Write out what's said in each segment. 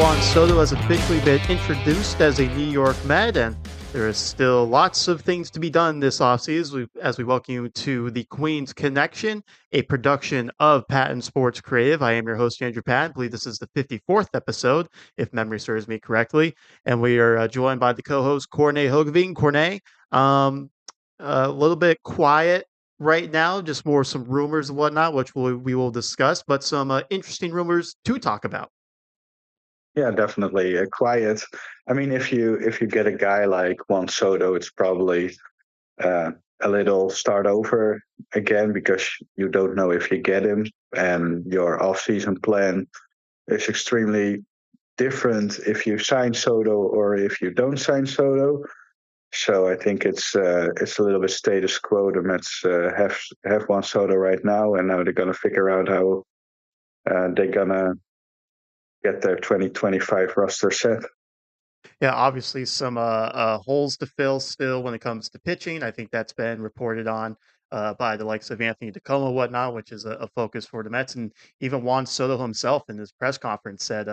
Juan Soto has officially been introduced as a New York Met, and there is still lots of things to be done this offseason as we welcome you to the Queen's Connection, a production of Patton Sports Creative. I am your host, Andrew Patton. I believe this is the 54th episode, if memory serves me correctly. And we are joined by the co-host, Corne Hogeveen. Corne, um, a little bit quiet right now, just more some rumors and whatnot, which we will discuss, but some interesting rumors to talk about. Yeah, definitely. Quiet. I mean, if you get a guy like Juan Soto, it's probably uh, a little start over again because you don't know if you get him, and your off-season plan is extremely different if you sign Soto or if you don't sign Soto. So I think it's a little bit status quo. The Mets have Juan Soto right now, and now they're gonna figure out how they're gonna get their 2025 roster set. Yeah, obviously some holes to fill still when it comes to pitching. I think that's been reported on by the likes of Anthony Tacoma, whatnot, which is a focus for the Mets. And even Juan Soto himself in his press conference said,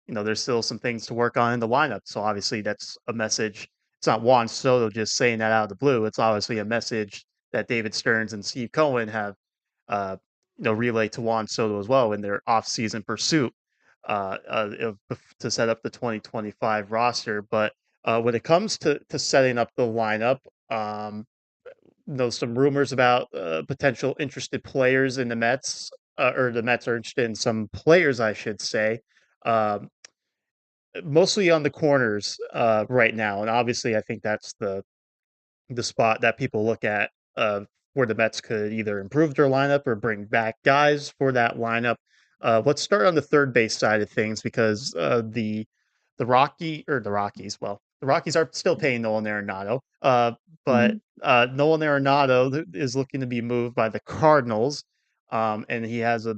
there's still some things to work on in the lineup. So obviously that's a message. It's not Juan Soto just saying that out of the blue. It's obviously a message that David Stearns and Steve Cohen have, uh, relayed to Juan Soto as well in their offseason pursuit to set up the 2025 roster. But when it comes to setting up the lineup, um, some rumors about potential interested players in the Mets, or the Mets are interested in some players, I should say. Um, Mostly on the corners right now, and obviously, I think that's the spot that people look at where the Mets could either improve their lineup or bring back guys for that lineup. Let's start on the third base side of things because the Rockies, well, the Rockies are still paying Nolan Arenado, but Nolan Arenado is looking to be moved by the Cardinals, and he has a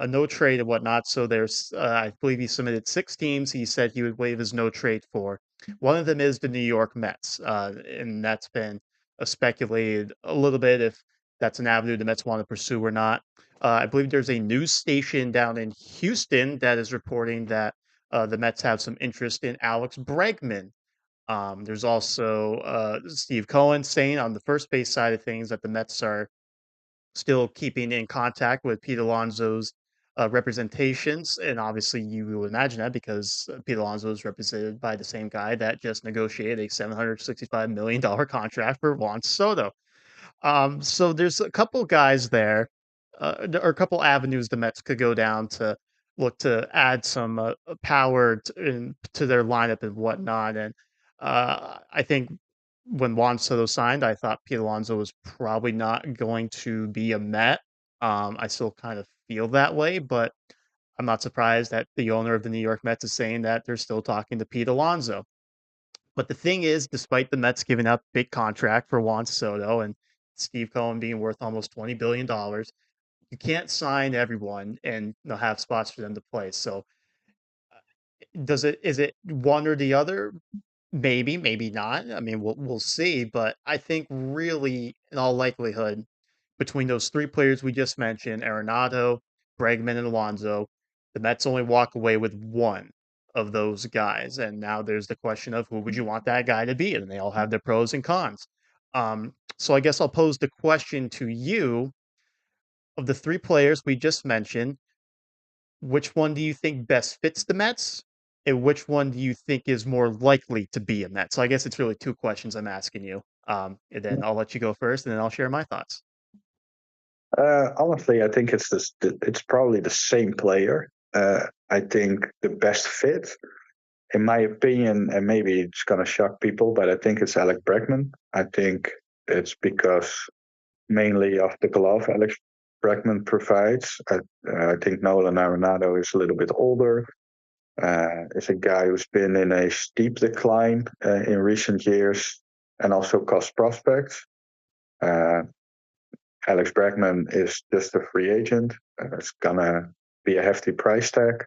no trade and whatnot. So there's, I believe he submitted 6 teams. He said he would waive his no trade for. One of them is the New York Mets, and that's been speculated a little bit if that's an avenue the Mets want to pursue or not. I believe there's a news station down in Houston that is reporting that the Mets have some interest in Alex Bregman. There's also Steve Cohen saying on the first base side of things that the Mets are still keeping in contact with Pete Alonso's representations, and obviously you would imagine that because Pete Alonso is represented by the same guy that just negotiated a $765 million contract for Juan Soto. So there's a couple guys there, or a couple avenues the Mets could go down to look to add some power to their lineup and whatnot. And I think when Juan Soto signed, I thought Pete Alonso was probably not going to be a Met. I still kind of feel that way, but I'm not surprised that the owner of the New York Mets is saying that they're still talking to Pete Alonso. But the thing is, despite the Mets giving up big contract for Juan Soto and Steve Cohen being worth almost $20 billion, you can't sign everyone and have spots for them to play. So does it is it one or the other? Maybe, maybe not. I mean, we'll see. But I think really, in all likelihood, between those three players we just mentioned, Arenado, Bregman, and Alonso, the Mets only walk away with one of those guys. And now there's the question of who would you want that guy to be? And they all have their pros and cons. So I guess I'll pose the question to you of the three players we just mentioned, which one do you think best fits the Mets? And which one do you think is more likely to be a Met? So I guess it's really two questions I'm asking you. And then I'll let you go first, and then I'll share my thoughts. Honestly, I think it's probably the same player. I think the best fit, in my opinion, and maybe it's gonna shock people, but I think it's Alex Bregman. I think it's because mainly of the glove Alex Bregman provides. I think Nolan Arenado is a little bit older. Is a guy who's been in a steep decline in recent years, and also cost prospects. Uh, Alex Bregman is just a free agent. It's gonna be a hefty price tag.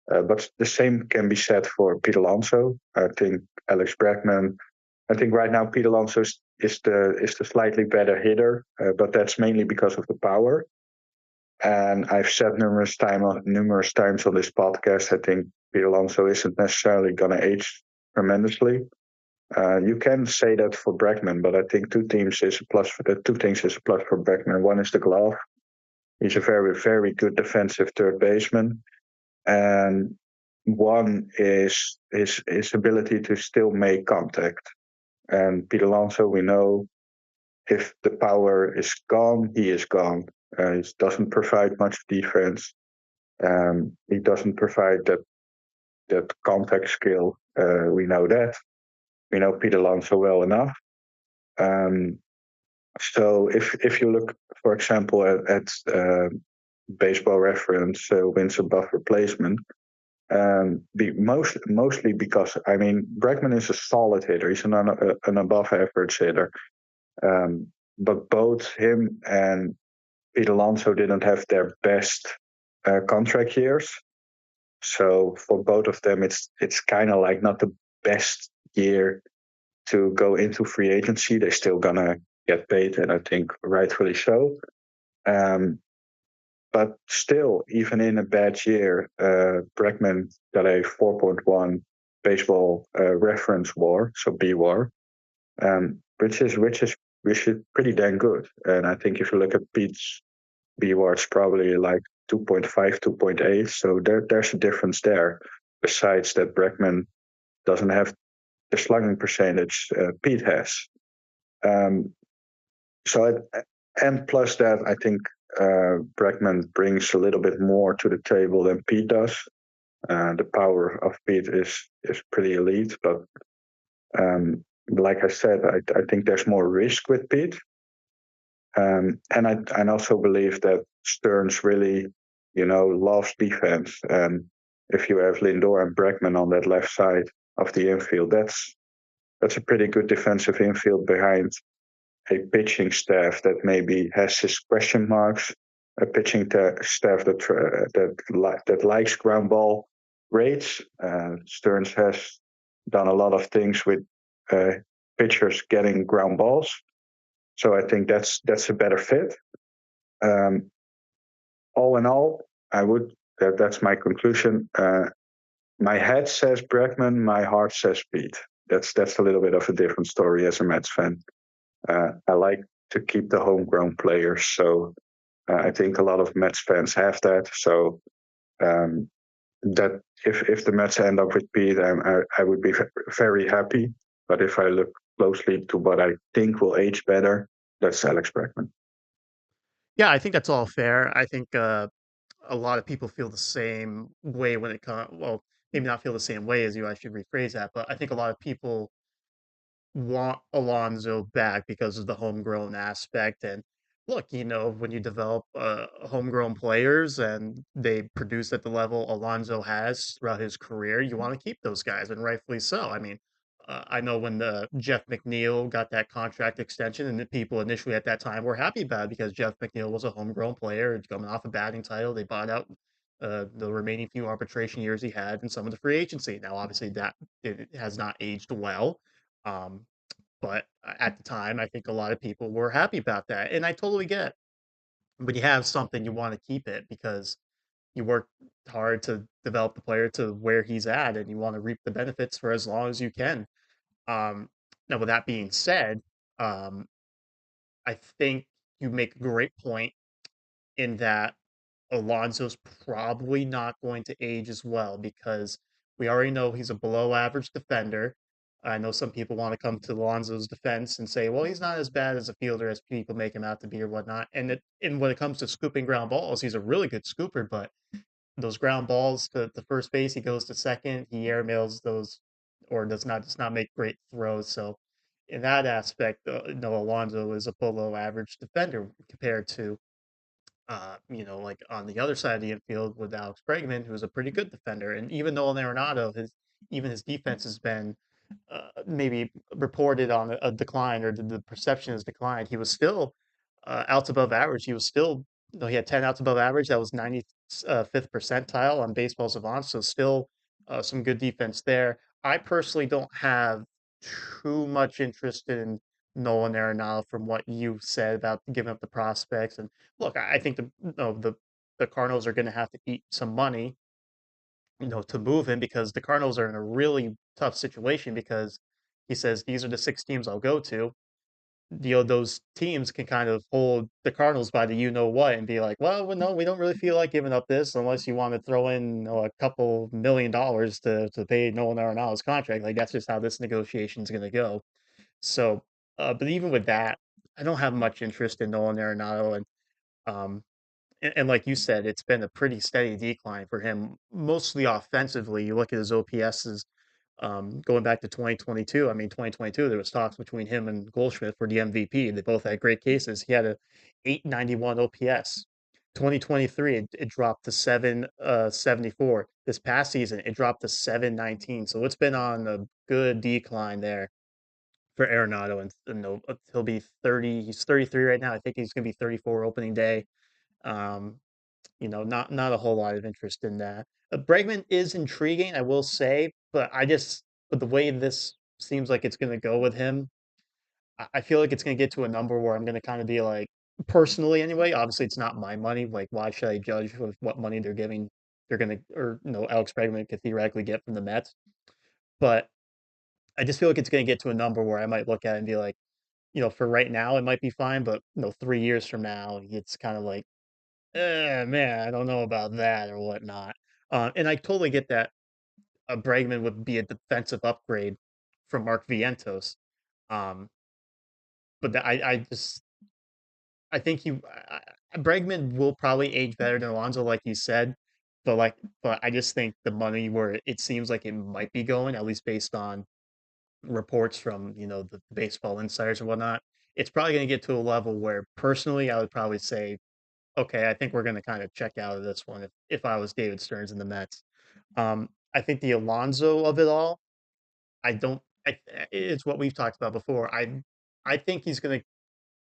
But the same can be said for Pete Alonso. I think Alex Bregman. I think right now Pete Alonso is the slightly better hitter, but that's mainly because of the power. And I've said numerous times on this podcast. I think Pete Alonso isn't necessarily going to age tremendously. You can say that for Bregman, but I think two things is a plus for Bregman. One is the glove. He's a very, very good defensive third baseman. And one is his ability to still make contact. And Pete Alonso, we know if the power is gone, he is gone. He doesn't provide much defense. He doesn't provide that contact skill. We know that. We know Pete Alonso well enough. Um, so if you look, for example, at baseball reference wins above replacement, mostly because I mean Bregman is a solid hitter. He's an above average hitter. But both him and Pete Alonso didn't have their best contract years. So for both of them, it's kind of like not the best year to go into free agency. They're still gonna get paid, and I think rightfully so. Um, but still, even in a bad year, Bregman got a 4.1 baseball reference WAR, so B WAR, which is pretty dang good. And I think if you look at Pete's B WAR, it's probably like 2.5, 2.8. So there's a difference there. Besides that, Bregman doesn't have the slugging percentage Pete has. Um, and plus that, I think Bregman brings a little bit more to the table than Pete does. The power of Pete is pretty elite, but like I said, I think there's more risk with Pete. And I also believe that Stearns really, loves defense. And if you have Lindor and Bregman on that left side of the infield, that's a pretty good defensive infield behind a pitching staff that maybe has his question marks, a pitching staff that likes ground ball rates. Stearns has done a lot of things with pitchers getting ground balls, so I think that's a better fit. Um, all in all, that's my conclusion. My head says Bregman, my heart says Pete. That's a little bit of a different story as a Mets fan. I like to keep the homegrown players, so I think a lot of Mets fans have that. So that if the Mets end up with Pete, I would be very happy. But if I look closely to what I think will age better, that's Alex Bregman. Yeah, I think that's all fair. I think a lot of people feel the same way when it comes. Well, maybe not feel the same way as you. I should rephrase that, but I think a lot of people want Alonso back because of the homegrown aspect. And look, when you develop homegrown players and they produce at the level Alonso has throughout his career, you want to keep those guys, and rightfully so. I mean, I know when the Jeff McNeil got that contract extension, and the people initially at that time were happy about it because Jeff McNeil was a homegrown player coming off a batting title. They bought out the remaining few arbitration years he had and some of the free agency. Now, obviously, that it has not aged well. Um, but at the time, I think a lot of people were happy about that, and I totally get it. When you have something, you want to keep it because you work hard to develop the player to where he's at, and you want to reap the benefits for as long as you can. Now, with that being said, um, I think you make a great point in that Alonso's probably not going to age as well because we already know he's a below average defender. I know some people want to come to Alonso's defense and say, well, he's not as bad as a fielder as people make him out to be or whatnot. And when it comes to scooping ground balls, he's a really good scooper, but those ground balls to first base, he goes to second, he airmails those or does not make great throws. So in that aspect, no, Alonso is a below average defender compared to like on the other side of the infield with Alex Bregman, who's a pretty good defender. And even though Arenado, his defense has been maybe reported on a decline or the perception has declined, he was still outs above average. He was still, he had 10 outs above average. That was 95th percentile on Baseball Savant. So still some good defense there. I personally don't have too much interest in Nolan Arenado from what you said about giving up the prospects. And look, I think the Cardinals are going to have to eat some money to move him because the Cardinals are in a really tough situation because he says these are the 6 teams I'll go to. Those teams can kind of hold the Cardinals by the you know what and be like, well, no, we don't really feel like giving up this unless you want to throw in a couple $1 million to pay Nolan Arenado's contract. Like that's just how this negotiation is going to go. So, but even with that, I don't have much interest in Nolan Arenado, um, and like you said, it's been a pretty steady decline for him, mostly offensively. You look at his OPSs going back to 2022. I mean, 2022, there was talks between him and Goldschmidt for the MVP. They both had great cases. He had a 891 OPS. 2023, it dropped to 774. This past season, it dropped to 719. So it's been on a good decline there for Arenado, and he'll be 30. He's 33 right now. I think he's going to be 34 opening day. Um, not a whole lot of interest in that. Bregman is intriguing, I will say, but the way this seems like it's going to go with him, I feel like it's going to get to a number where I'm going to kind of be like, personally anyway. Obviously, it's not my money. Like, why should I judge with what money they're giving? They're going to, or Alex Bregman could theoretically get from the Mets, but I just feel like it's going to get to a number where I might look at it and be like, for right now, it might be fine, but 3 years from now, it's kind of like man, I don't know about that or whatnot. And I totally get that Bregman would be a defensive upgrade from Mark Vientos. Um, but I think Bregman will probably age better than Alonso, like you said. But I just think the money where it seems like it might be going, at least based on reports from the baseball insiders and whatnot, it's probably going to get to a level where personally I would probably say okay, I think we're going to kind of check out of this one if I was David Stearns in the Mets. I think the Alonso of it all, I don't. It's what we've talked about before. I think he's going to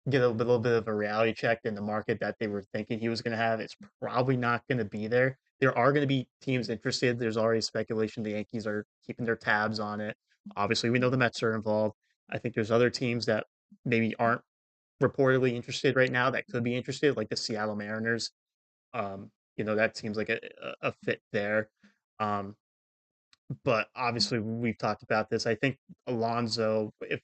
get a little bit of a reality check in the market that they were thinking he was going to have. It's probably not going to be there. There are going to be teams interested. There's already speculation the Yankees are keeping their tabs on it. Obviously, we know the Mets are involved. I think there's other teams that maybe aren't reportedly interested right now that could be interested, like the Seattle Mariners. That seems like a fit there. Um, but obviously, we've talked about this. I think Alonso, if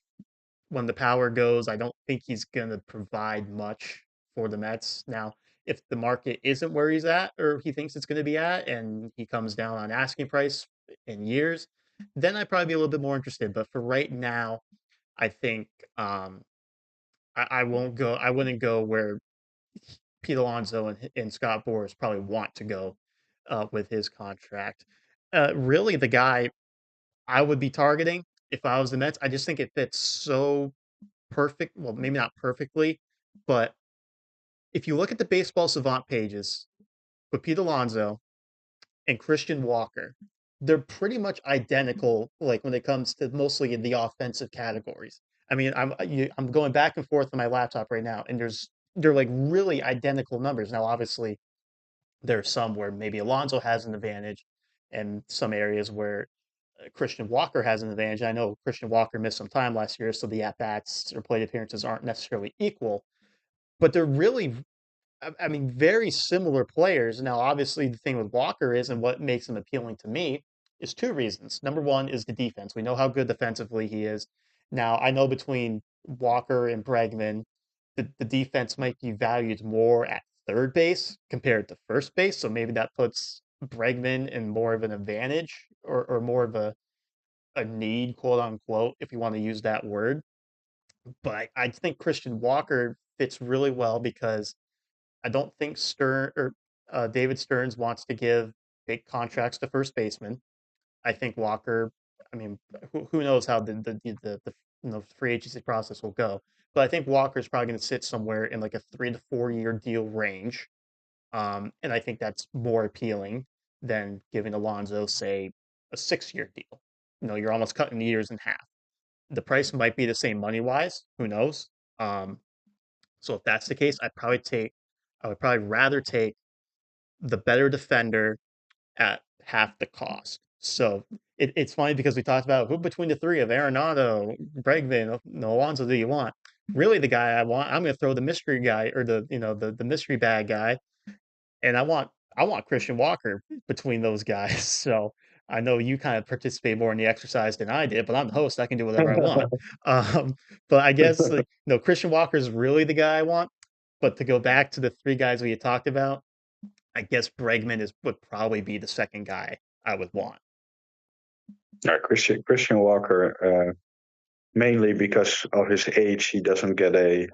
when the power goes, I don't think he's going to provide much for the Mets. Now, if the market isn't where he's at or he thinks it's going to be at, and he comes down on asking price in years, then I'd probably be a little bit more interested. But for right now, I think I won't go. I wouldn't go where Pete Alonso and Scott Boras probably want to go with his contract. Really, the guy I would be targeting if I was the Mets, I just think it fits so perfect. Well, maybe not perfectly, but if you look at the baseball savant pages with Pete Alonso and Christian Walker, they're pretty much identical. Like when it comes to mostly in the offensive categories. I mean, I'm going back and forth on my laptop right now, and they're like really identical numbers. Now, obviously, there are some where maybe Alonso has an advantage, and some areas where Christian Walker has an advantage. I know Christian Walker missed some time last year, so the at bats or plate appearances aren't necessarily equal, but they're really I mean, very similar players. Now, obviously, the thing with Walker is, and what makes him appealing to me, is two reasons. Number one is the defense. We know how good defensively he is. Now, I know between Walker and Bregman, the defense might be valued more at third base compared to first base. So maybe that puts Bregman in more of an advantage or more of a need, quote unquote, if you want to use that word. But I think Christian Walker fits really well because I don't think David Stearns wants to give big contracts to first baseman. I think Walker. I mean, who knows how the free agency process will go? But I think Walker's probably going to sit somewhere in like a 3 to 4 year deal range, and I think that's more appealing than giving Alonso, say, a 6 year deal. You're almost cutting the years in half. The price might be the same money wise. Who knows? Um, so if that's the case, I would probably rather take the better defender at half the cost. So it's funny because we talked about who between the three of Arenado, Bregman, no Alonso do you want? Really, the guy I want, I'm going to throw the mystery guy or the mystery bag guy, and I want Christian Walker between those guys. So I know you kind of participate more in the exercise than I did, but I'm the host. I can do whatever I want. Um, but I guess like Christian Walker is really the guy I want. But to go back to the three guys we had talked about, I guess Bregman is would probably be the second guy I would want. Christian Walker, mainly because of his age, he doesn't get a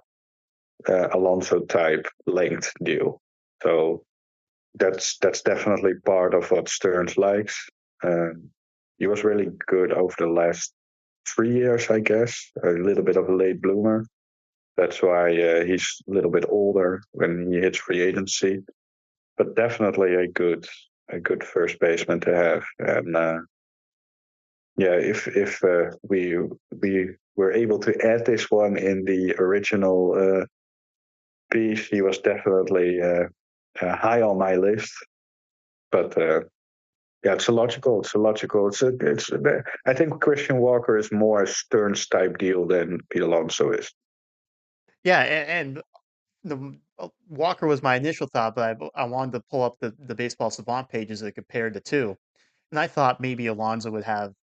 Alonso type length deal. So that's definitely part of what Stearns likes. He was really good over the last 3 years, I guess. A little bit of a late bloomer. That's why he's a little bit older when he hits free agency. But definitely a good first baseman to have. And yeah, if we were able to add this one in the original piece, he was definitely high on my list. But yeah, it's a logical. It's a logical. I think Christian Walker is more a Stearns type deal than Pete Alonso is. Yeah, and the Walker was my initial thought, but I wanted to pull up the baseball savant pages that compared the two, and I thought maybe Alonso would have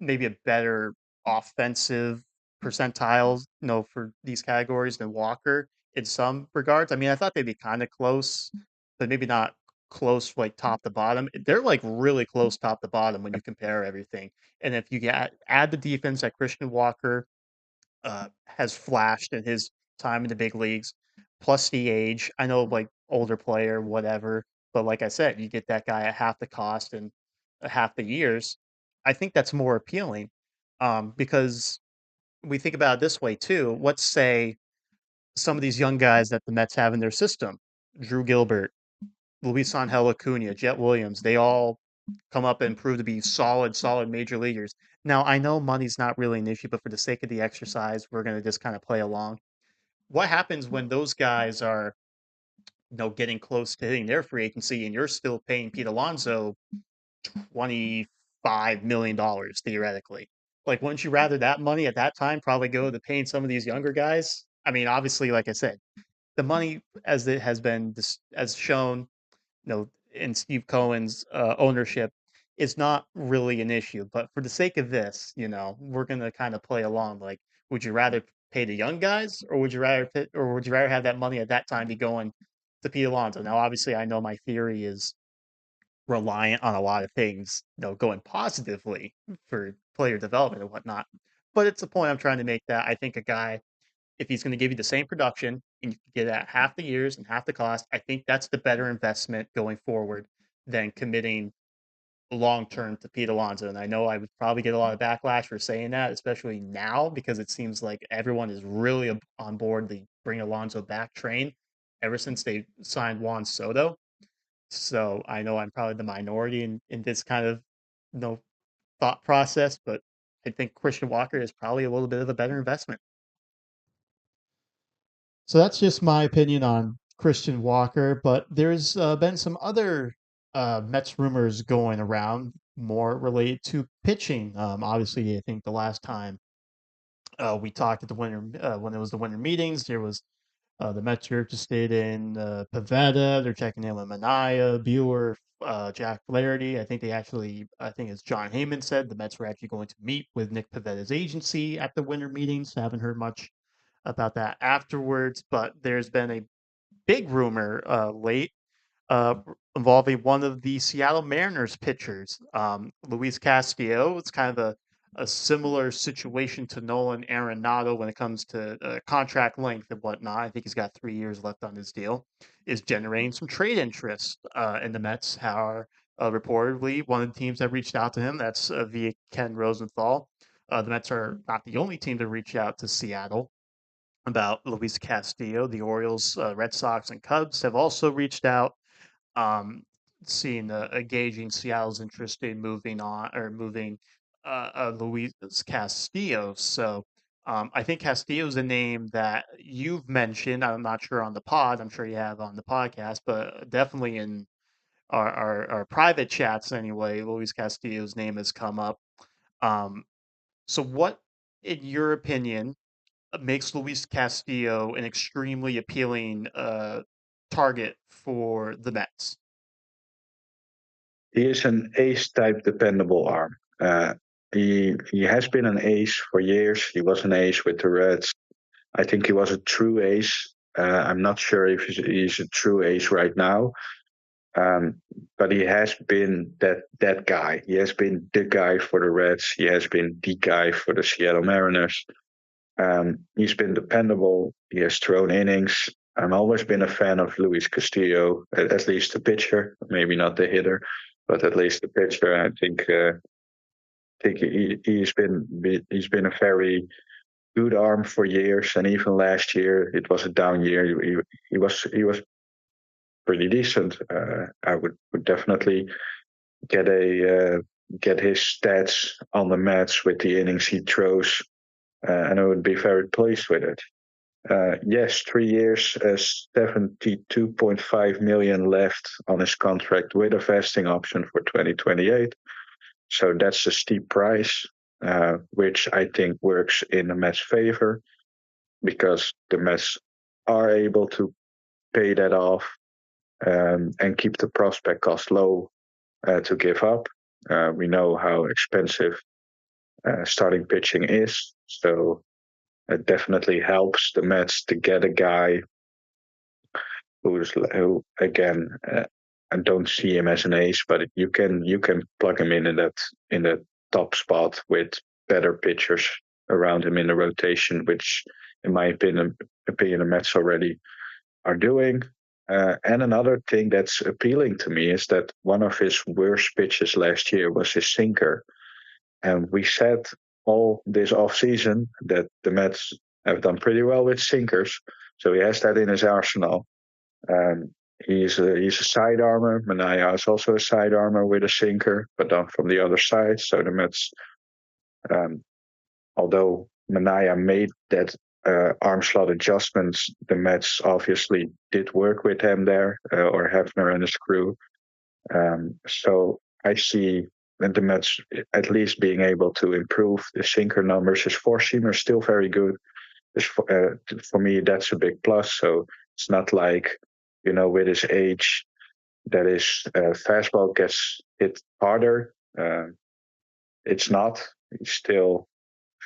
maybe a better offensive percentiles, for these categories than Walker in some regards. I mean, I thought they'd be kind of close, but maybe not close like top to bottom. They're like really close top to bottom when you compare everything. And if you add the defense that Christian Walker has flashed in his time in the big leagues, plus the age. I know, like older player, whatever, but like I said, you get that guy at half the cost and half the years. I think that's more appealing, because we think about it this way too. Let's say some of these young guys that the Mets have in their system, Drew Gilbert, Luis Angel Acuna, Jet Williams, they all come up and prove to be solid, solid major leaguers. Now, I know money's not really an issue, but for the sake of the exercise, we're going to just kind of play along. What happens when those guys are, getting close to hitting their free agency and you're still paying Pete Alonso $25 million theoretically? Like, wouldn't you rather that money at that time probably go to paying some of these younger guys? I mean, obviously, like I said, the money as it has been as shown, in Steve Cohen's ownership is not really an issue. But for the sake of this, we're gonna kind of play along. Like, would you rather pay the young guys, or would you rather have that money at that time be going to Pete Alonso? Now, obviously, I know my theory is reliant on a lot of things, going positively for player development and whatnot. But it's a point I'm trying to make that I think a guy, if he's going to give you the same production and you can get it at half the years and half the cost, I think that's the better investment going forward than committing long term to Pete Alonso. And I know I would probably get a lot of backlash for saying that, especially now, because it seems like everyone is really on board the bring Alonso back train ever since they signed Juan Soto. So I know I'm probably the minority in this kind of thought process, but I think Christian Walker is probably a little bit of a better investment. So that's just my opinion on Christian Walker, but there's been some other Mets rumors going around more related to pitching. Obviously, I think the last time we talked at the winter when it was the winter meetings, there was the Mets are interested in Pavetta. They're checking in with Manaea, Bueller, Jack Flaherty. I think as John Heyman said, the Mets were actually going to meet with Nick Pavetta's agency at the winter meetings. Haven't heard much about that afterwards, but there's been a big rumor late uh, involving one of the Seattle Mariners pitchers, Luis Castillo. It's kind of a similar situation to Nolan Arenado when it comes to contract length and whatnot. I think he's got 3 years left on his deal. Is generating some trade interest in the Mets. How reportedly one of the teams that reached out to him. That's via Ken Rosenthal. The Mets are not the only team to reach out to Seattle about Luis Castillo. The Orioles, Red Sox, and Cubs have also reached out, um, seeing gauging Seattle's interest in moving on or moving Luis Castillo. So I think Castillo is a name that you've mentioned. I'm not sure on the pod. I'm sure you have on the podcast, but definitely in our private chats anyway. Luis Castillo's name has come up. Um, so, what, in your opinion, makes Luis Castillo an extremely appealing target for the Mets? He is an ace type dependable arm. He has been an ace for years. He was an ace with the Reds. I think he was a true ace. I'm not sure if he's a true ace right now, um, but he has been that guy. He has been the guy for the Reds. He has been the guy for the Seattle Mariners. He's been dependable. He has thrown innings. I've always been a fan of Luis Castillo, at least the pitcher, maybe not the hitter, but at least the pitcher. I think he's been a very good arm for years, and even last year it was a down year. He was pretty decent. I would definitely get a get his stats on the Mets with the innings he throws, and I would be very pleased with it. Yes, 3 years, 72.5 million left on his contract with a vesting option for 2028. So that's a steep price, which I think works in the Mets' favor because the Mets are able to pay that off and keep the prospect cost low to give up. We know how expensive starting pitching is, so it definitely helps the Mets to get a guy who again I don't see him as an ace, but you can plug him in that top spot with better pitchers around him in the rotation, which in my opinion the Mets already are doing. And another thing that's appealing to me is that one of his worst pitches last year was his sinker, and we said all this off season that the Mets have done pretty well with sinkers, so he has that in his arsenal. um, he's a side armor. Manaya is also a side armor with a sinker, but done from the other side. So the Mets, um, although Manaya made that arm slot adjustments, the Mets obviously did work with him there, or Hefner and his crew. So I see the Mets at least being able to improve the sinker numbers. His four seamer is still very good. For me, that's a big plus. So it's not like, with his age, that his fastball gets hit harder. It's not. He's still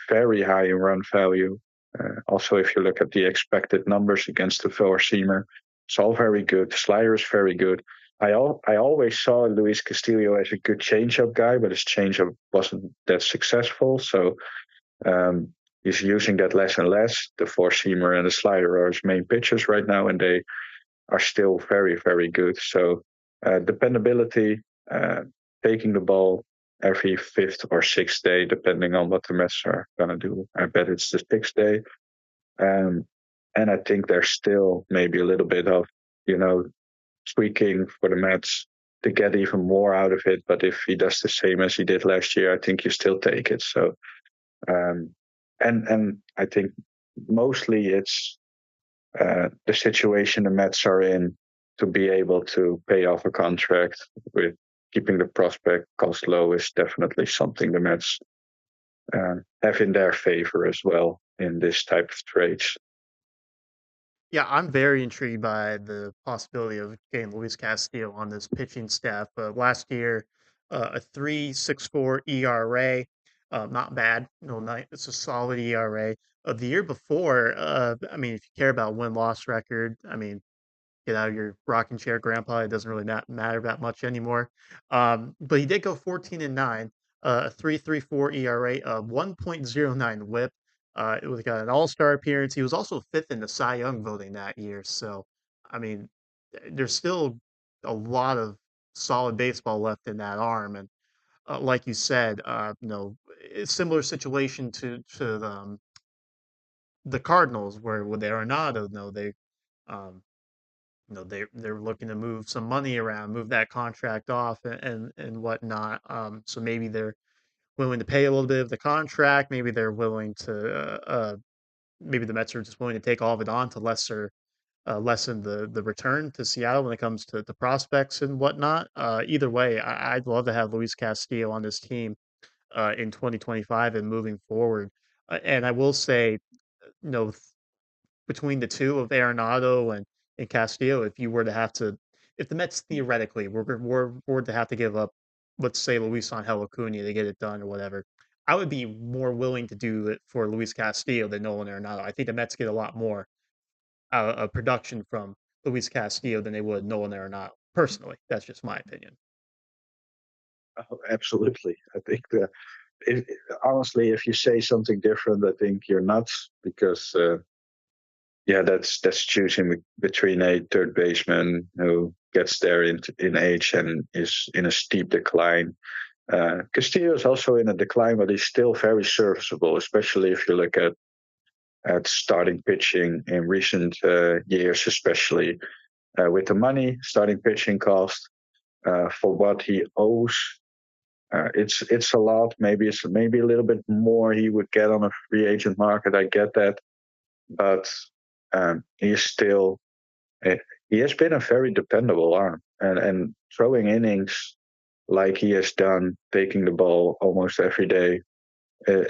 very high in run value. Also, if you look at the expected numbers against the four seamer, it's all very good. The slider is very good. I always saw Luis Castillo as a good changeup guy, but his changeup wasn't that successful. So he's using that less and less. The four seamer and the slider are his main pitches right now, and they are still very, very good. So dependability, uh, taking the ball every fifth or sixth day, depending on what the Mets are going to do. I bet it's the sixth day. Um, and I think there's still maybe a little bit of, you know, tweaking for the Mets to get even more out of it. But if he does the same as he did last year, I think you still take it. So, um, and I think mostly it's the situation the Mets are in to be able to pay off a contract with keeping the prospect cost low is definitely something the Mets have in their favor as well in this type of trades. Yeah, I'm very intrigued by the possibility of getting Luis Castillo on this pitching staff. Last year, a 3.64 ERA, not bad. No, not, it's a solid ERA. The year before, I mean, if you care about win-loss record, I mean, get out of your rocking chair, grandpa. It doesn't really not matter that much anymore. But he did go 14-9, a 3.34 ERA, a 1.09 WHIP. It was got an All-Star appearance. He was also fifth in the Cy Young voting that year. So, I mean, there's still a lot of solid baseball left in that arm. And like you said, it's similar situation to the Cardinals, where with Arenado, they um, they're looking to move some money around, move that contract off and whatnot. So maybe they're willing to pay a little bit of the contract. Maybe they're willing to maybe the Mets are just willing to take all of it on to lessen the return to Seattle when it comes to prospects and whatnot. Either way, I'd love to have Luis Castillo on this team in 2025 and moving forward. And I will say, you know, between the two of Arenado and in Castillo if you were to have to, if the Mets theoretically were to have to give up, let's say Luis Angel Acuna to get it done or whatever, I would be more willing to do it for Luis Castillo than Nolan Arenado. I think the Mets get a lot more production from Luis Castillo than they would Nolan Arenado. Personally, that's just my opinion. Oh, absolutely. I think if, honestly, if you say something different, I think you're nuts because yeah, that's choosing between a third baseman who gets there in age and is in a steep decline. Castillo is also in a decline, but he's still very serviceable, especially if you look at starting pitching in recent years, especially with the money starting pitching cost for what he owes. It's a lot. Maybe it's maybe a little bit more he would get on a free agent market. I get that, but he's still uh, he has been a very dependable arm, and throwing innings like he has done, taking the ball almost every day, uh,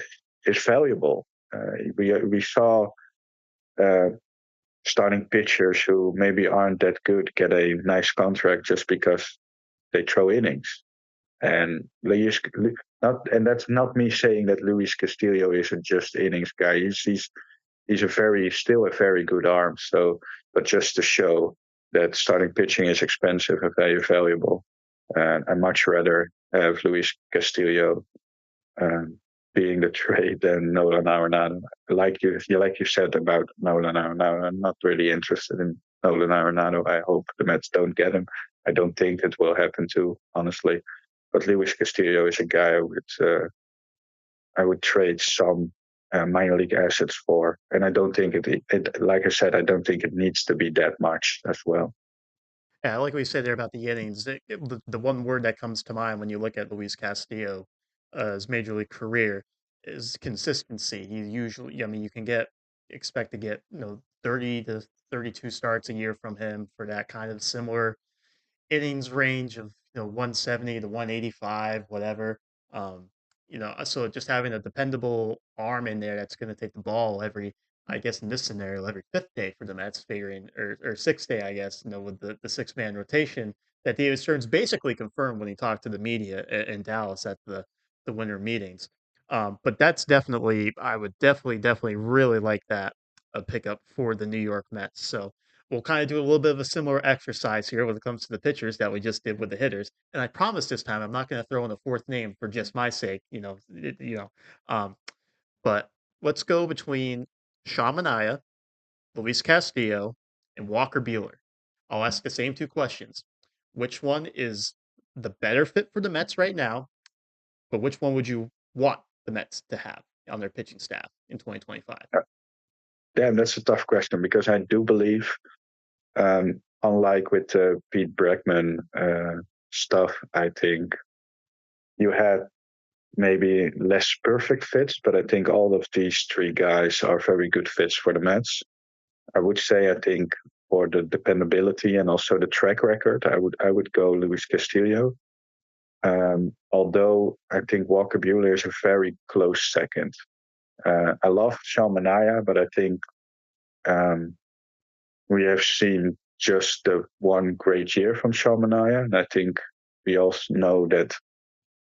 is valuable. We saw uh, starting pitchers who maybe aren't that good get a nice contract just because they throw innings. And Luis, not, and that's not me saying that Luis Castillo is a just innings guy. He's a very still a very good arm. So, but just to show that starting pitching is expensive and very valuable, and I much rather have Luis Castillo um, being the trade than Nolan Arenado. Like you said about Nolan Arenado, I'm not really interested in Nolan Arenado. I hope the Mets don't get him. I don't think it will happen too, honestly. But Luis Castillo is a guy I would trade some minor league assets for, and I don't think like I said, I don't think it needs to be that much as well. Yeah, like we said there about the innings, the one word that comes to mind when you look at Luis Castillo's major league career is consistency. He usually, I mean, you can expect to get 30 to 32 starts a year from him for that kind of similar innings range of 170 to 185, whatever. Um, so just having a dependable arm in there that's going to take the ball every, I guess in this scenario, every fifth day for the Mets, figuring or sixth day, I guess, with the 6 man rotation that David Stearns basically confirmed when he talked to the media in Dallas at the winter meetings. But that's definitely, I would definitely really like that a pickup for the New York Mets. So we'll kind of do a little bit of a similar exercise here when it comes to the pitchers that we just did with the hitters. And I promise this time I'm not going to throw in a fourth name for just my sake, Um, but let's go between Sean Manaea, Luis Castillo, and Walker Bueller. I'll ask the same two questions. Which one is the better fit for the Mets right now? But which one would you want the Mets to have on their pitching staff in 2025? Damn, that's a tough question because I do believe, unlike with the Pete Bregman stuff, I think you had maybe less perfect fits, but I think all of these three guys are very good fits for the Mets. I would say I think for the dependability and also the track record, I would go Luis Castillo. Although I think Walker Buehler is a very close second. I love Sean Manaea, but I think um, we have seen just the one great year from Sean Manaea, and I think we also know that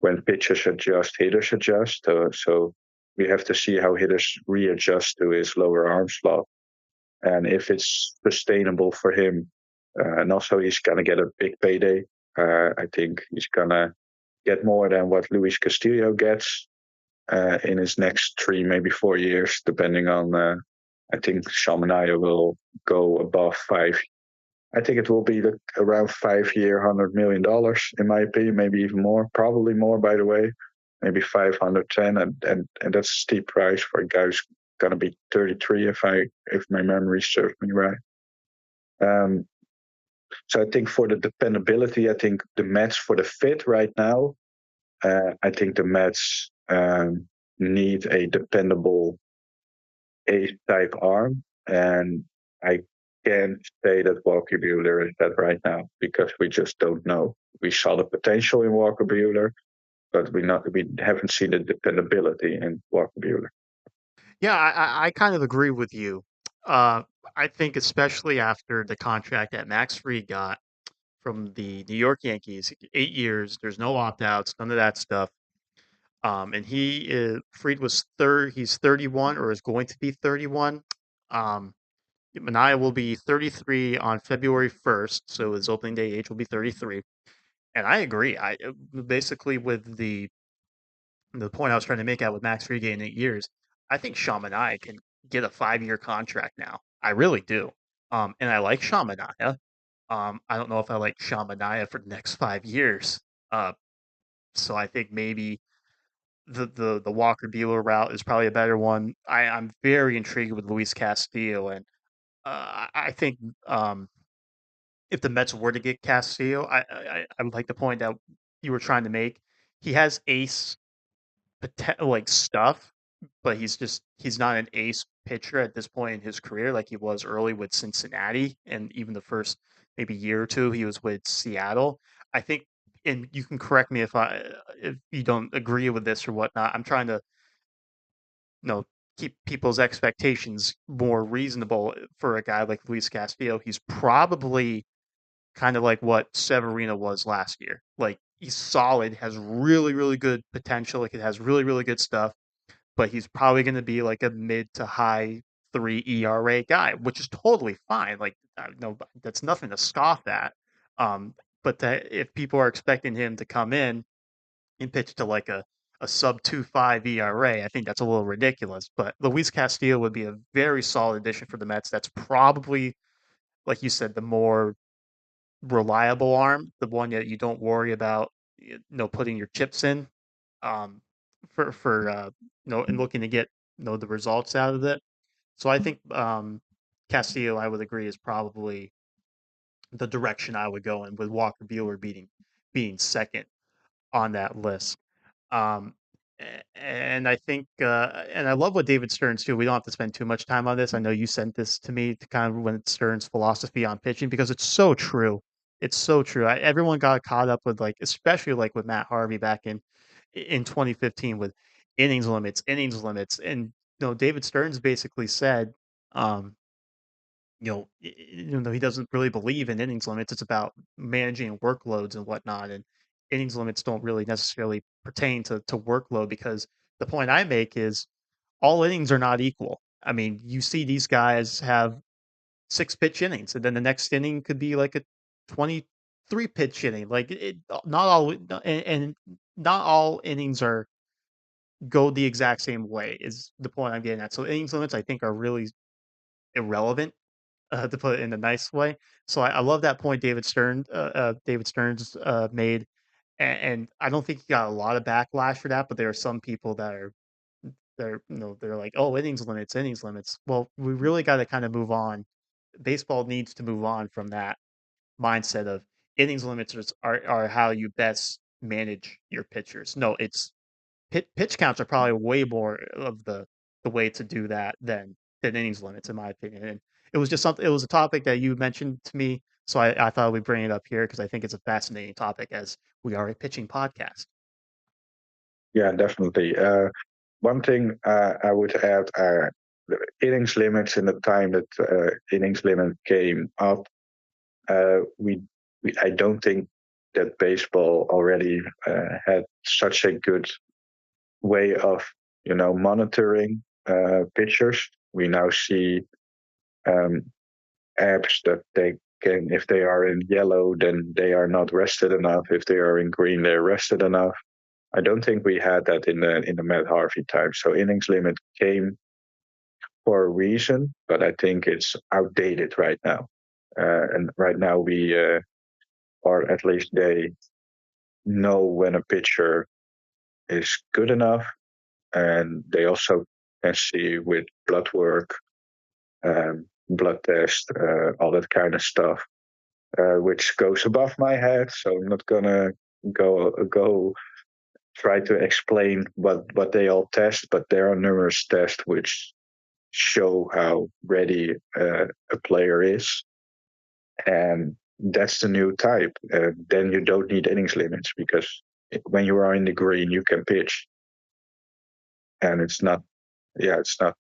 when pitchers adjust, hitters adjust. So we have to see how hitters readjust to his lower arm slot and if it's sustainable for him. And also, he's gonna get a big payday. I think he's gonna get more than what Luis Castillo gets in his next 3, maybe 4 years, depending on. I think Shamanaya will go above 5. I think it will be around 5 year, $100 million, in my opinion, maybe even more, probably more, by the way, maybe 510, and that's a steep price for a guy who's gonna be 33 if my memory serves me right. Um, so I think for the dependability, I think the Mets for the fit right now, I think the Mets need a dependable A-type arm, and I can't say that Walker Buehler is that right now because we just don't know. We saw the potential in Walker Buehler, but we haven't seen the dependability in Walker Buehler. Yeah, I kind of agree with you. Uh, I think especially after the contract that Max Fried got from the New York Yankees, 8 years. There's no opt outs, none of that stuff. And he is Fried was third. He's 31 or is going to be 31. Um, Mania will be 33 on February 1st, so his opening day age will be 33. And I agree. I basically with the point I was trying to make out with Max Fried in 8 years. I think Mania can get a 5 year contract now. I really do. And I like Mania. I don't know if I like Mania for the next 5 years. Uh, so I think maybe the Walker Bueller route is probably a better one. I'm very intrigued with Luis Castillo, and I think um, if the Mets were to get Castillo, I would like the point that you were trying to make. He has ace like stuff, but he's not an ace pitcher at this point in his career like he was early with Cincinnati, and even the first maybe year or two he was with Seattle. I think, and you can correct me if you don't agree with this or whatnot. I'm trying to know, keep people's expectations more reasonable for a guy like Luis Castillo. He's probably kind of like what Severino was last year. Like he's solid, has really, really good potential. Like it has really, really good stuff, but he's probably going to be like a mid to high three ERA guy, which is totally fine. Like no, that's nothing to scoff at. Um, but that if people are expecting him to come in and pitch to like a sub 2.5 ERA. I think that's a little ridiculous. But Luis Castillo would be a very solid addition for the Mets. That's probably, like you said, the more reliable arm, the one that you don't worry about, putting your chips in, um, for and looking to get the results out of it. So I think Castillo, I would agree, is probably the direction I would go in with Walker Bueller being second on that list. Um, and I think, and I love what David Stearns too. We don't have to spend too much time on this. I know you sent this to me to kind of when Stearns' philosophy on pitching because it's so true. It's so true. Everyone got caught up with like, especially like with Matt Harvey back in 2015 with innings limits, and David Stearns basically said, um, even though he doesn't really believe in innings limits, it's about managing workloads and whatnot. And innings limits don't really necessarily pertain to workload because the point I make is all innings are not equal. I mean, you see these guys have 6 pitch innings, and then the next inning could be like a 23 pitch inning. Like not all, and not all innings are go the exact same way. Is the point I'm getting at? So innings limits, I think, are really irrelevant to put it in a nice way. So I love that point David Stearns made, and I don't think he got a lot of backlash for that. But there are some people that are they're like, oh, innings limits. Well, we really got to kind of move on. Baseball needs to move on from that mindset of innings limits are how you best manage your pitchers. No, it's pitch counts are probably way more of the way to do that than innings limits, in my opinion. And it was just something. It was a topic that you mentioned to me, so I thought we'd bring it up here because I think it's a fascinating topic as we are a pitching podcast. Yeah, definitely. One thing I would add are the innings limits. In the time that innings limit came up, we I don't think that baseball already had such a good way of monitoring pitchers. We now see um, apps that they can, if they are in yellow, then they are not rested enough. If they are in green, they're rested enough. I don't think we had that in the Matt Harvey time. So innings limit came for a reason, but I think it's outdated right now. And right now or at least they know when a pitcher is good enough, and they also can see with blood work, blood test, all that kind of stuff, which goes above my head. So I'm not gonna go try to explain what they all test, but there are numerous tests which show how ready a player is, and that's the new type. Then you don't need innings limits because when you are in the green, you can pitch, and it's not. Yeah, it's not.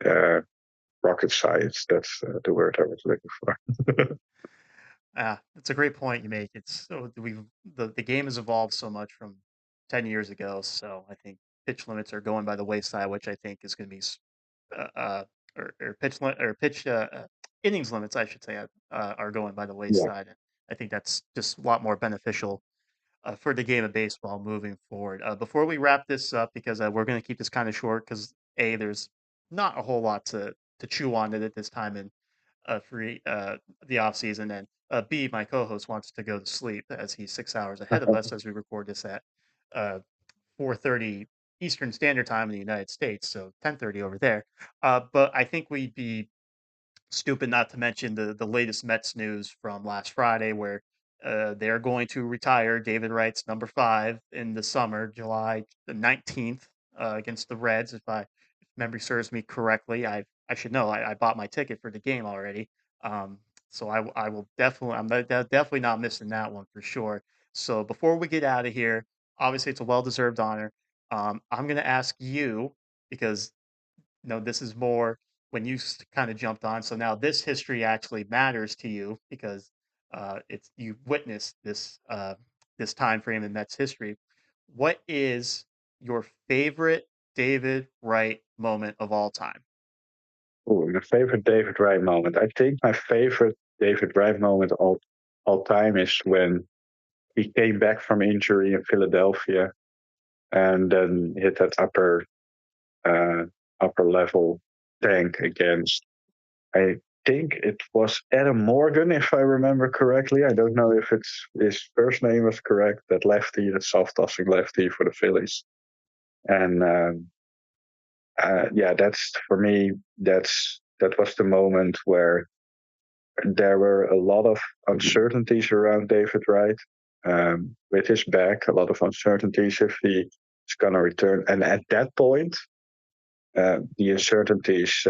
Uh, rocket science. That's the word I was looking for. It's a great point you make. It's so the game has evolved so much from 10 years ago. So I think pitch limits are going by the wayside, which I think is going to be uh, uh, or pitch innings limits, I should say, are going by the Yeah. wayside. And I think that's just a lot more beneficial for the game of baseball moving forward. Before we wrap this up, because we're going to keep this kind of short, because there's not a whole lot to chew on at this time in free the off season, and B, my co-host wants to go to sleep as he's 6 hours ahead of us as we record this at 4:30 Eastern Standard Time in the United States, so 10:30 over there. But I think we'd be stupid not to mention the latest Mets news from last Friday, where they're going to retire David Wright's number 5 in the summer, July the 19th, against the Reds. If memory serves me correctly, I should know. I bought my ticket for the game already, um, so I will definitely definitely not missing that one for sure. So before we get out of here, obviously it's a well deserved honor. I'm going to ask you because no, this is more when you kind of jumped on. So now this history actually matters to you because it's you witnessed this time frame in Mets history. What is your favorite David Wright moment of all time? Ooh, my favorite David Wright moment. I think my favorite David Wright moment all time is when he came back from injury in Philadelphia and then hit that uh, upper level tank against, I think it was Adam Morgan, if I remember correctly. I don't know if it's his first name was correct. That lefty, that soft tossing lefty for the Phillies, and yeah, that's for me. That was the moment where there were a lot of uncertainties around David Wright with his back. A lot of uncertainties if he is going to return, and at that point, the uncertainties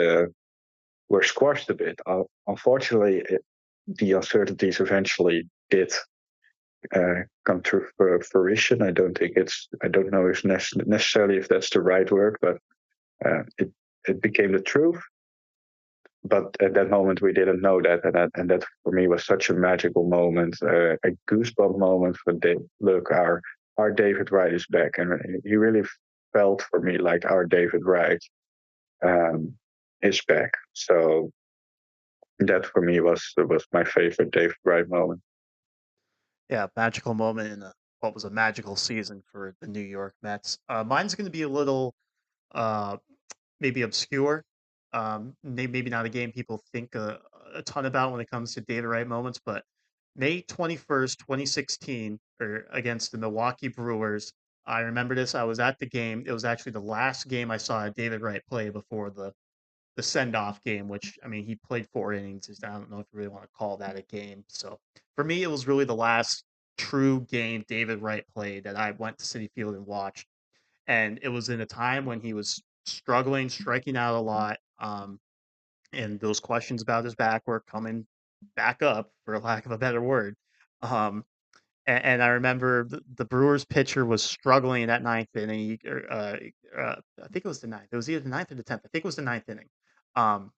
were squashed a bit. Unfortunately, the uncertainties eventually did come to fruition. I don't know if necessarily if that's the right word, but it became the truth. But at that moment, we didn't know that, and that for me was such a magical moment, a goosebump moment for look, our David Wright is back, and he really felt for me like our David Wright um, is back. So that for me was my favorite David Wright moment. Yeah, magical moment in what was a magical season for the New York Mets. Mine's going to be a little uh, maybe obscure. Maybe not a game people think a ton about when it comes to David Wright moments, but May 21st, 2016, or against the Milwaukee Brewers. I remember this. I was at the game. It was actually the last game I saw David Wright play before the send off game, which I mean he played 4 innings. I don't know if you really want to call that a game. So for me, it was really the last true game David Wright played that I went to Citi Field and watched, and it was in a time when he was struggling, striking out a lot, and those questions about his back were coming back up, for lack of a better word. Um, and I remember the Brewers pitcher was struggling in that ninth inning. I think it was the ninth. It was either the ninth or the 10th. I think it was the ninth inning. Um,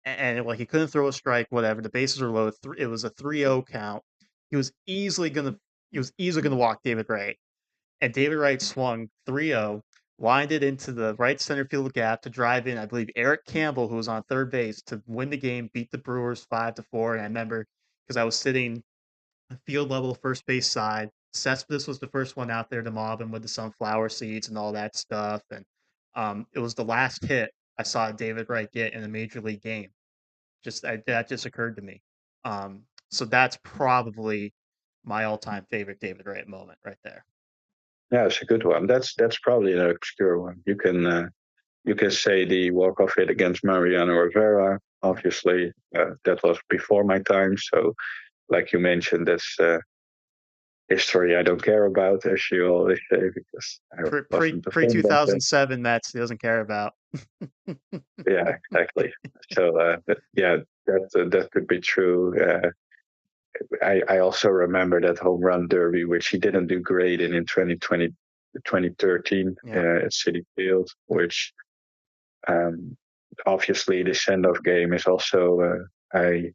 and well, he couldn't throw a strike. Whatever. The bases were low. It was a 3-0 count. He was easily gonna he was easily gonna walk David Wright, and David Wright swung 3-0, lined it into the right center field gap to drive in, I believe, Eric Campbell, who was on third base, to win the game, beat the Brewers 5-4. And I remember because I was sitting field level first base side. Cespedes was the first one out there to mob him with the sunflower seeds and all that stuff. And it was the last hit I saw David Wright get in a major league game. That just occurred to me. So that's probably my all-time favorite David Wright moment right there. Yeah, it's a good one. That's probably an obscure one. You can say the walk off hit against Mariano Rivera. Obviously, that was before my time. So, like you mentioned, that's history I don't care about, as you always say, because I wasn't a Pre fan back then. 2007 Mets he doesn't care about. Yeah, exactly. So, yeah, that could be true. I also remember that home run derby, which he didn't do great in 2013 Yeah. at Citi Field, which um, obviously, the send-off game is also a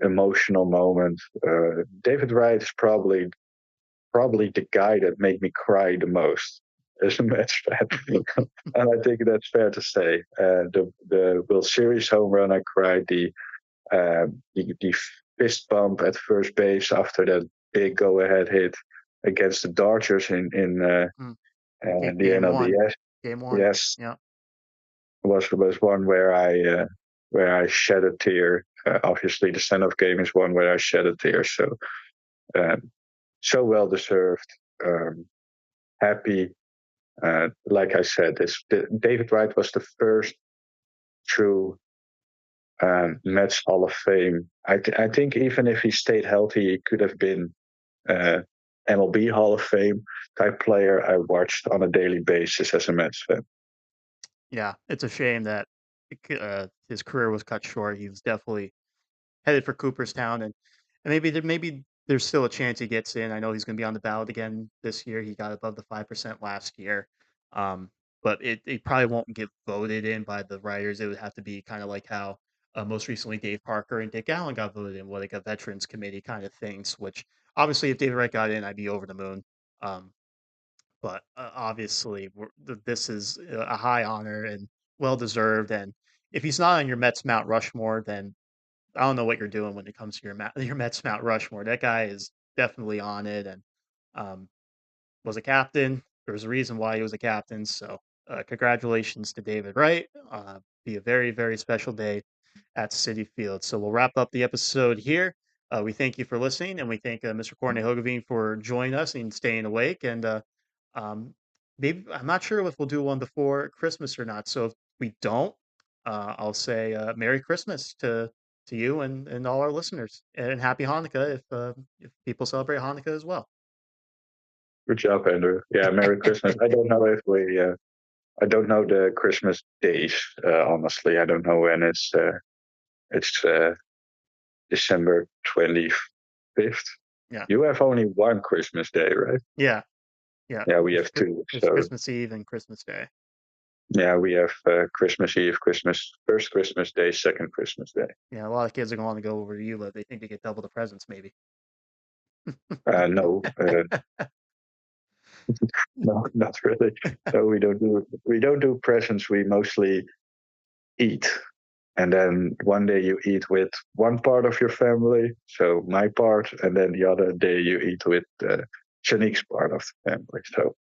emotional moment. David Wright is probably the guy that made me cry the most as a Mets fan, and I think that's fair to say. The World Series home run, I cried. The fist bump at first base after that big go-ahead hit against the Dodgers Mm. in the Game one. NLDS. Game one. Yes, Yeah. was one where I shed a tear. Obviously, the stand-up game is one where I shed a tear. So so well deserved. Happy. Like I said, David Wright was the first true Mets Hall of Fame. I think even if he stayed healthy, he could have been MLB Hall of Fame type player I watched on a daily basis as a Mets fan. Yeah, it's a shame that his career was cut short. He was definitely headed for Cooperstown, and maybe there's still a chance he gets in. I know he's going to be on the ballot again this year. He got above the 5% last year, um, but it probably won't get voted in by the writers. It would have to be kind of like how most recently Dave Parker and Dick Allen got voted in, like a veterans committee kind of things. Which obviously, if David Wright got in, I'd be over the moon. Um, but obviously, this is a high honor and well deserved. And if he's not on your Mets Mount Rushmore, then I don't know what you're doing when it comes to your Mets Mount Rushmore. That guy is definitely on it, and um, was a captain. There's a reason why he was a captain. So congratulations to David Wright. Be a very very special day at Citi Field. So we'll wrap up the episode here. We thank you for listening, and we thank Mr. Corne Hogeveen for joining us and staying awake. And um, maybe I'm not sure if we'll do one before Christmas or not. So if we don't, I'll say Merry Christmas to you and all our listeners, and Happy Hanukkah if people celebrate Hanukkah as well. Good job, Andrew. Yeah, Merry Christmas. I don't know if we. I don't know the Christmas days. Honestly, I don't know when it's December 25th. Yeah, You have only one Christmas day, right? yeah, yeah. Yeah, we have two. There's So Christmas Eve and Christmas Day. yeah, we have Christmas Eve, first Christmas Day, second Christmas Day. Yeah, a lot of kids are going to go over to you, but they think they get double the presents, maybe. No, no, not really. No, we don't do presents. We mostly eat. And then one day you eat with one part of your family, so my part, and then the other day you eat with Shanique's part of the family. So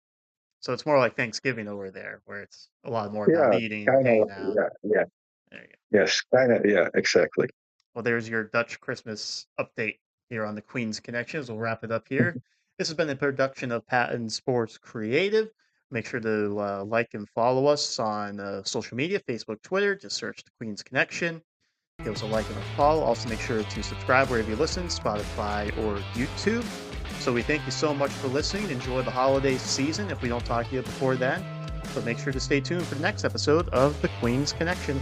So it's more like Thanksgiving over there, where it's a lot more about yeah, eating, kind of, hanging out. yeah, There you go. yes, kind of, yeah, exactly. Well, there's your Dutch Christmas update here on the Queen's Connections. We'll wrap it up here. This has been a production of Patton Sports Creative. Make sure to like and follow us on social media, Facebook, Twitter. Just search the Queen's Connection. Give us a like and a follow. Also, make sure to subscribe wherever you listen, Spotify or YouTube. So we thank you so much for listening. Enjoy the holiday season if we don't talk to you before then. But make sure to stay tuned for the next episode of The Queen's Connection.